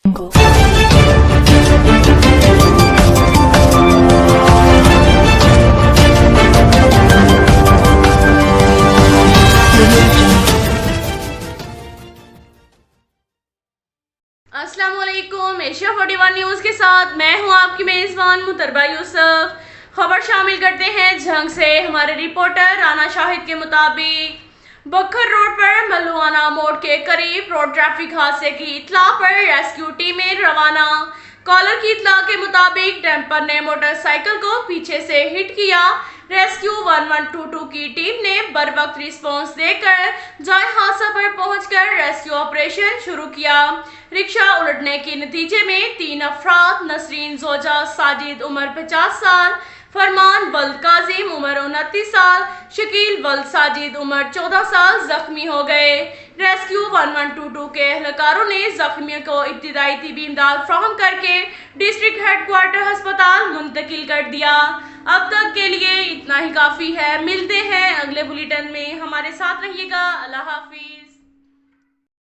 السلام علیکم، Asia 41 news کے ساتھ میں ہوں آپ کی میزبان متربہ یوسف۔ خبر شامل کرتے ہیں جھنگ سے۔ ہمارے رپورٹر رانا شاہد کے مطابق بکھر روڈ پر ملوانہ موڑ کے قریب روڈ ٹریفک حادثے کی اطلاع پر ریسکیو ٹیمیں روانہ۔ کالر کی اطلاع کے مطابق ڈمپر نے موٹر سائیکل کو پیچھے سے ہٹ کیا۔ ریسکیو 1122 کی ٹیم نے بروقت رسپانس دے کر جائے حادثہ پر پہنچ کر ریسکیو آپریشن شروع کیا۔ رکشہ الٹنے کے نتیجے میں 3 افراد نسرین زوجہ ساجد عمر 50 سال، فرمان ولد کاظم عمر 29 سال، شکیل ولد ساجد عمر 14 سال زخمی ہو گئے۔ ریسکیو 1122 کے اہلکاروں نے زخمیوں کو ابتدائی طبی امداد فراہم کر کے ڈسٹرکٹ ہیڈ کوارٹر ہسپتال منتقل کر دیا۔ اب تک کے لیے اتنا ہی کافی ہے۔ ملتے ہیں اگلے بلیٹن میں، ہمارے ساتھ رہیے گا۔ اللہ حافظ۔